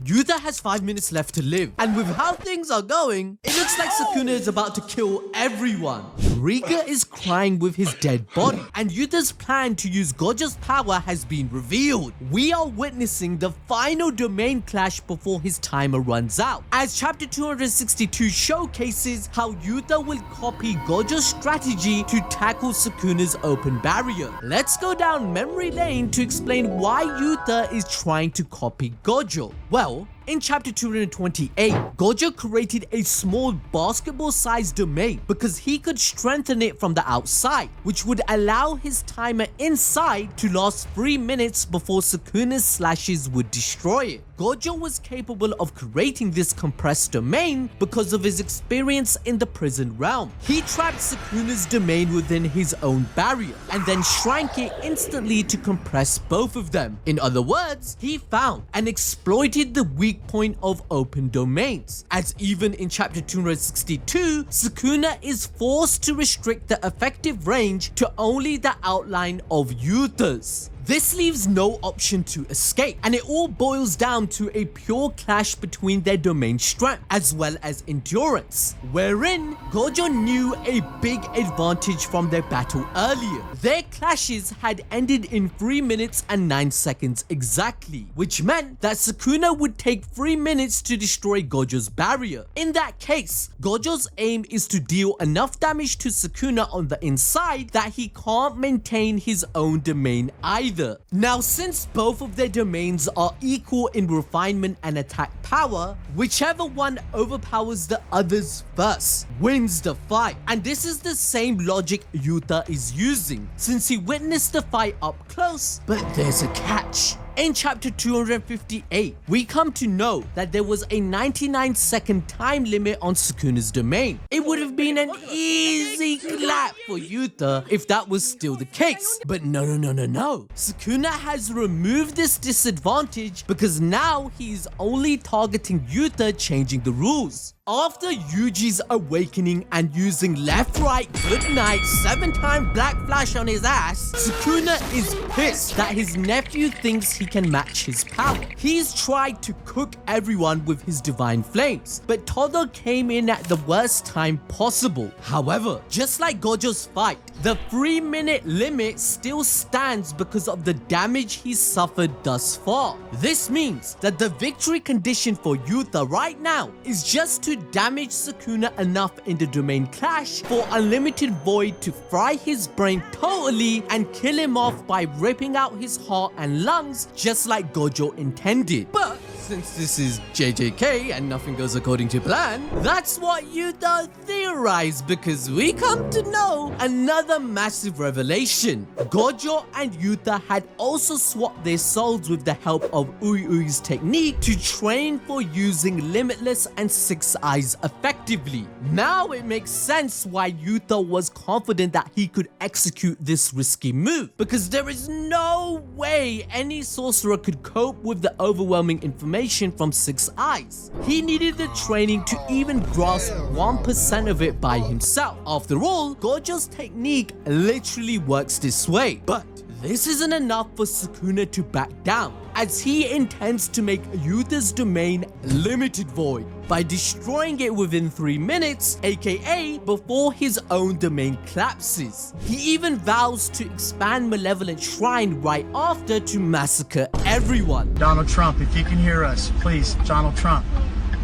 Yuta has 5 minutes left to live, and with how things are going, it looks like Sukuna is about to kill everyone. Rika is crying with his dead body, and Yuta's plan to use Gojo's power has been revealed. We are witnessing the final domain clash before his timer runs out, as chapter 262 showcases how Yuta will copy Gojo's strategy to tackle Sukuna's open barrier. Let's go down memory lane to explain why Yuta is trying to copy Gojo. Well, in chapter 228, Gojo created a small basketball-sized domain because he could strengthen it from the outside, which would allow his timer inside to last 3 minutes before Sukuna's slashes would destroy it. Gojo was capable of creating this compressed domain because of his experience in the prison realm. He trapped Sukuna's domain within his own barrier and then shrank it instantly to compress both of them. In other words, he found and exploited the weak point of open domains, as even in chapter 262, Sukuna is forced to restrict the effective range to only the outline of Yuta's. This leaves no option to escape, and it all boils down to a pure clash between their domain strength as well as endurance, wherein Gojo knew a big advantage from their battle earlier. Their clashes had ended in 3 minutes and 9 seconds exactly, which meant that Sukuna would take 3 minutes to destroy Gojo's barrier. In that case, Gojo's aim is to deal enough damage to Sukuna on the inside that he can't maintain his own domain either. Now, since both of their domains are equal in refinement and attack power, whichever one overpowers the others first wins the fight. And this is the same logic Yuta is using, since he witnessed the fight up close, but there's a catch. In chapter 258, we come to know that there was a 99-second time limit on Sukuna's domain. It would have been an easy clap for Yuta if that was still the case. But no. Sukuna has removed this disadvantage because now he's only targeting Yuta, changing the rules. After Yuji's awakening and using left, right, good night, 7-time black flash on his ass, Sukuna is pissed that his nephew thinks he can match his power. He's tried to cook everyone with his divine flames, but Todo came in at the worst time possible. However, just like Gojo's fight, the 3-minute limit still stands because of the damage he's suffered thus far. This means that the victory condition for Yuta right now is just to damage Sukuna enough in the domain clash for Unlimited Void to fry his brain totally and kill him off by ripping out his heart and lungs, just like Gojo intended. But since this is JJK and nothing goes according to plan, that's what Yuta theorized, because we come to know another massive revelation. Gojo and Yuta had also swapped their souls with the help of Uy's technique to train for using Limitless and Six Eyes effectively. Now it makes sense why Yuta was confident that he could execute this risky move, because there is no way any sorcerer could cope with the overwhelming information from Six Eyes. He needed the training to even grasp 1% of it by himself. After all, Gojo's technique literally works this way. But this isn't enough for Sukuna to back down, as he intends to make Yuta's domain Limited Void by destroying it within 3 minutes, aka before his own domain collapses. He even vows to expand Malevolent Shrine right after to massacre everyone. Donald Trump, if you can hear us, please, Donald Trump,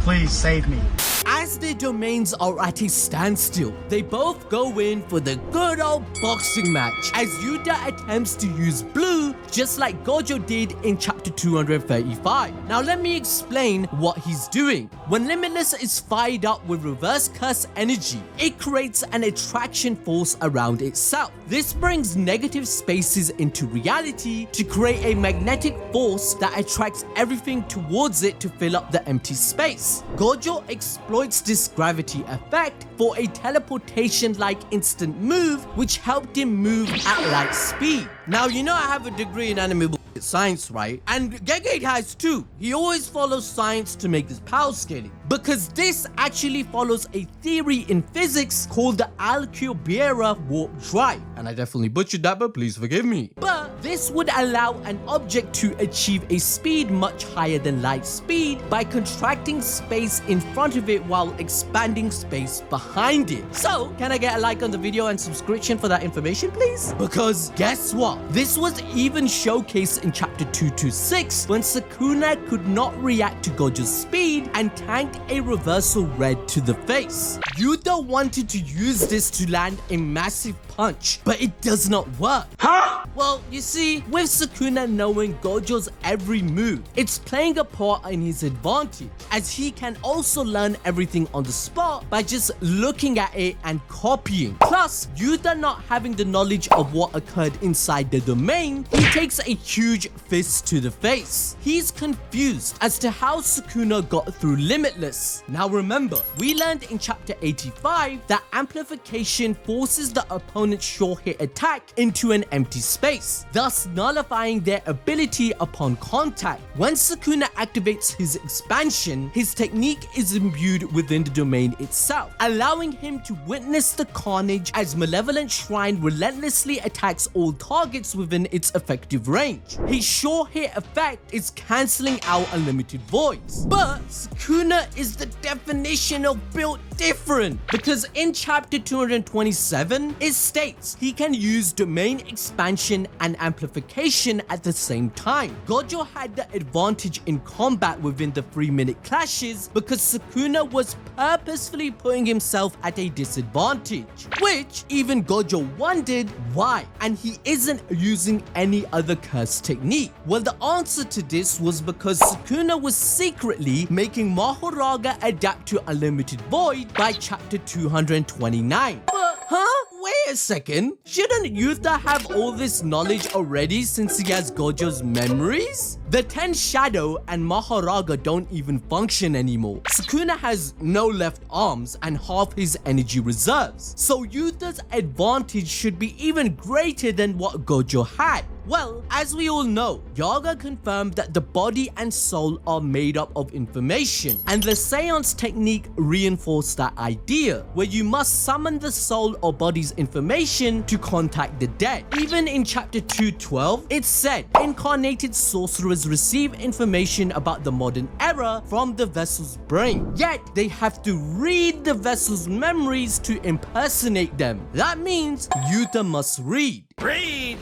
please save me. As their domains are at a standstill, they both go in for the good old boxing match, as Yuta attempts to use blue just like Gojo did in chapter 235. Now let me explain what he's doing. When Limitless is fired up with reverse curse energy, it creates an attraction force around itself. This brings negative spaces into reality to create a magnetic force that attracts everything towards it to fill up the empty space. Gojo exploits this gravity effect for a teleportation-like instant move, which helped him move at light speed. Now, you know I have a degree in anime science, right? And Gegate has too. He always follows science to make his power scaling, because this actually follows a theory in physics called the Alcubierre warp drive. And I definitely butchered that, but please forgive me. But this this would allow an object to achieve a speed much higher than light speed by contracting space in front of it while expanding space behind it. So, can I get a like on the video and subscription for that information, please? Because guess what? This was even showcased in chapter 226 when Sukuna could not react to Gojo's speed and tanked a reversal red to the face. Yuta wanted to use this to land a massive punch, but it does not work. Huh? Well, you see, with Sukuna knowing Gojo's every move, it's playing a part in his advantage, as he can also learn everything on the spot by just looking at it and copying. Plus, Yuta not having the knowledge of what occurred inside the domain, he takes a huge fist to the face. He's confused as to how Sukuna got through Limitless. Now remember, we learned in chapter 85 that amplification forces the opponent's sure hit attack into an empty space, thus nullifying their ability upon contact. When Sukuna activates his expansion, his technique is imbued within the domain itself, allowing him to witness the carnage as Malevolent Shrine relentlessly attacks all targets within its effective range. His sure hit effect is cancelling out unlimited voids. But Sukuna is the definition of built different, because in chapter 227 it states he can use domain expansion and amplification at the same time. Gojo had the advantage in combat within the 3-minute clashes because Sukuna was purposefully putting himself at a disadvantage, which even Gojo wondered why, and he isn't using any other curse technique. Well, the answer to this was because Sukuna was secretly making Mahoraga adapt to Unlimited Void by chapter 229. But, huh? Wait a second, shouldn't Yuta have all this knowledge already since he has Gojo's memories? The 10 Shadow and Mahoraga don't even function anymore. Sukuna has no left arms and half his energy reserves, so Yuta's advantage should be even greater than what Gojo had. Well, as we all know, Yaga confirmed that the body and soul are made up of information, and the seance technique reinforced that idea, where you must summon the soul or body's information to contact the dead. Even in chapter 212, it said incarnated sorcerers receive information about the modern era from the vessel's brain, yet they have to read the vessel's memories to impersonate them. That means Yuta must read. Read!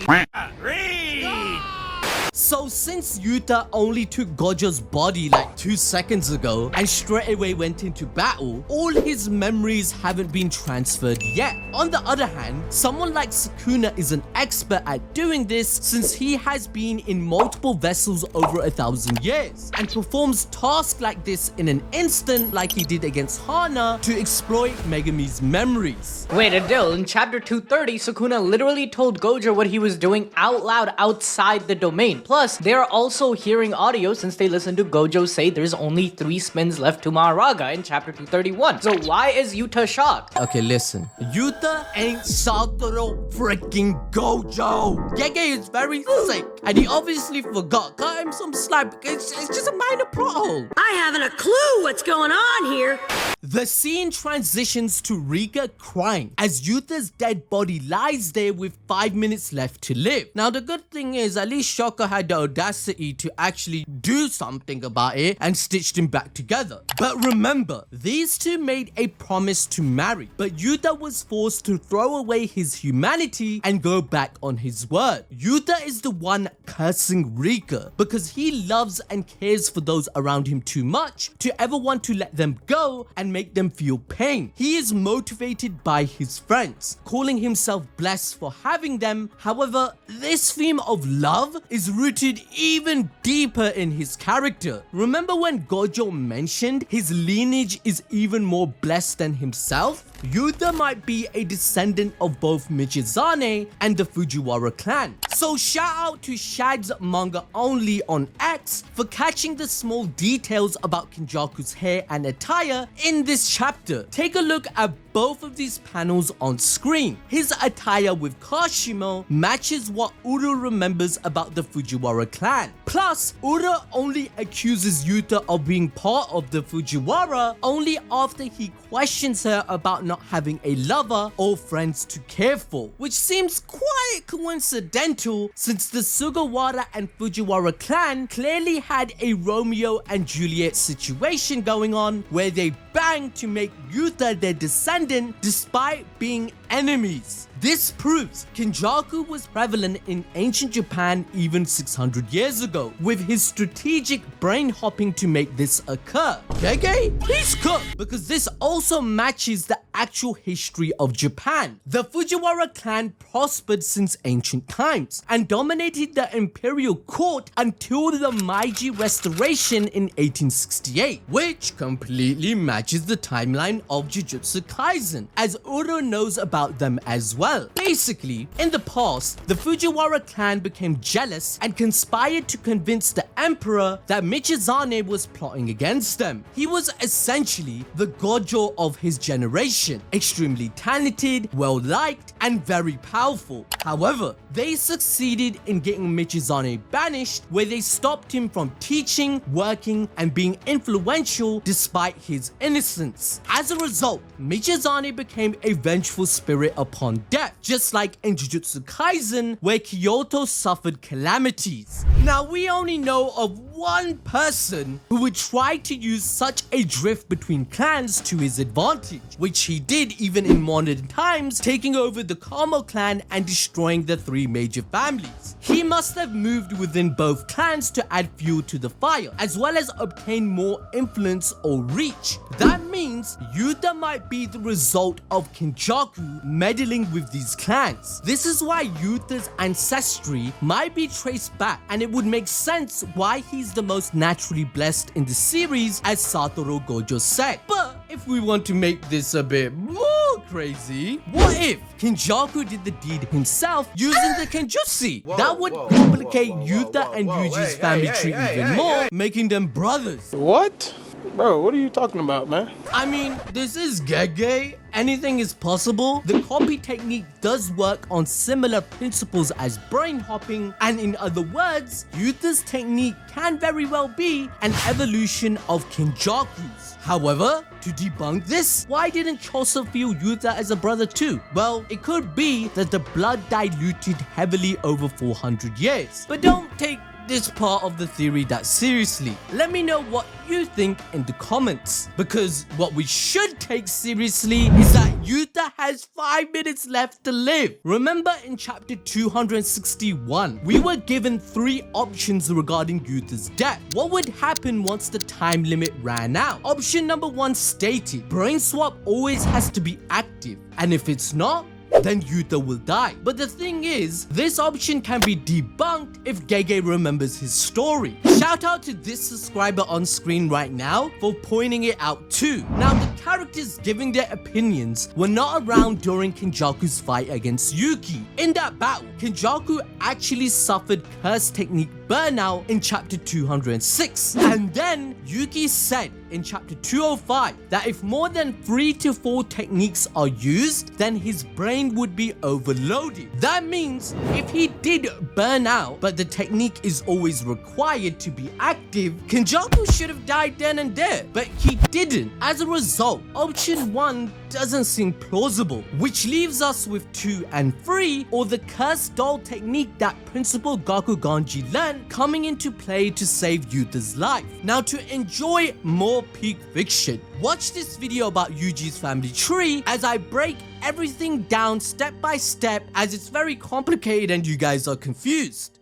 So since Yuta only took Gojo's body like 2 seconds ago and straight away went into battle, all his memories haven't been transferred yet. On the other hand, someone like Sukuna is an expert at doing this since he has been in multiple vessels over 1,000 years and performs tasks like this in an instant like he did against Hana to exploit Megumi's memories. Wait, Adil, in chapter 230, Sukuna literally told Gojo what he was doing out loud outside the domain. Plus, they're also hearing audio since they listened to Gojo say there's only 3 spins left to Mahoraga in chapter 231. So why is Yuta shocked? Okay, listen. Yuta ain't Satoru freaking Gojo. Gege is very sick, and he obviously forgot. Cut him some slack because it's just a minor plot hole. I haven't a clue what's going on here. The scene transitions to Rika crying as Yuta's dead body lies there with 5 minutes left to live. Now, the good thing is at least Shoko had the audacity to actually do something about it and stitched him back together. But remember, these two made a promise to marry, but Yuta was forced to throw away his humanity and go back on his word. Yuta is the one cursing Rika because he loves and cares for those around him too much to ever want to let them go and make them feel pain. He is motivated by his friends, calling himself blessed for having them. However, this theme of love is rooted even deeper in his character. Remember when Gojo mentioned his lineage is even more blessed than himself? Yuta might be a descendant of both Michizane and the Fujiwara clan. So shout out to Shad's Manga Only on X for catching the small details about Kinjaku's hair and attire in this chapter. Take a look at both of these panels on screen. His attire with Kashimo matches what Uru remembers about the Fujiwara clan. Plus, Uru only accuses Yuta of being part of the Fujiwara only after he questions her about not having a lover or friends to care for, which seems quite coincidental since the Sugawara and Fujiwara clan clearly had a Romeo and Juliet situation going on where they banged to make Yuta their descendant despite being enemies. This proves Kenjaku was prevalent in ancient Japan even 600 years ago, with his strategic brain hopping to make this occur. Gege? He's cooked, because this also matches the actual history of Japan. The Fujiwara clan prospered since ancient times and dominated the imperial court until the Meiji Restoration in 1868, which completely matches the timeline of Jujutsu Kaisen, as Uro knows about them as well. Basically, in the past, the Fujiwara clan became jealous and conspired to convince the emperor that Michizane was plotting against them. He was essentially the Gojo of his generation, extremely talented, well-liked, and very powerful. However, they succeeded in getting Michizane banished, where they stopped him from teaching, working, and being influential despite his innocence. As a result, Michizane became a vengeful spirit upon death, just like in Jujutsu Kaisen, where Kyoto suffered calamities. Now, we only know of one person who would try to use such a drift between clans to his advantage, which he did even in modern times, taking over the Kamo clan and destroying the three major families. He must have moved within both clans to add fuel to the fire, as well as obtain more influence or reach. That means Yuta might be the result of Kenjaku meddling with these clans. This is why Yuta's ancestry might be traced back, and it would make sense why he's the most naturally blessed in the series, as Satoru Gojo said. But if we want to make this a bit more crazy, what if Kenjaku did the deed himself using the Kenjutsu? That would complicate Yuta and Yuji's family tree even more, making them brothers. What? Bro, what are you talking about, man? I mean, this is Gege. Anything is possible. The copy technique does work on similar principles as brain hopping, and in other words, Yuta's technique can very well be an evolution of Kenjaku's. However, to debunk this, why didn't Choso feel Yuta as a brother too? Well, it could be that the blood diluted heavily over 400 years. But don't take this part of the theory that seriously. Let me know what you think in the comments, because what we should take seriously is that Yuta has 5 minutes left to live. Remember in chapter 261, we were given 3 options regarding Yuta's death. What would happen once the time limit ran out? Option number 1 stated, brain swap always has to be active, and if it's not, then Yuta will die. But the thing is, this option can be debunked if Gege remembers his story. Shout out to this subscriber on screen right now for pointing it out too. Now, the characters giving their opinions were not around during Kenjaku's fight against Yuki. In that battle, Kenjaku actually suffered curse technique burnout in chapter 206. And then Yuki said in chapter 205 that if more than 3 to 4 techniques are used, then his brain would be overloaded. That means if he did burn out, but the technique is always required to be active, Kenjaku should have died then and there, but he didn't. As a result, option 1 doesn't seem plausible, which leaves us with 2 and 3, or the cursed doll technique that Principal Gakuganji learned coming into play to save Yuta's life. Now, to enjoy more peak fiction, watch this video about Yuji's family tree as I break everything down step by step, as it's very complicated and you guys are confused.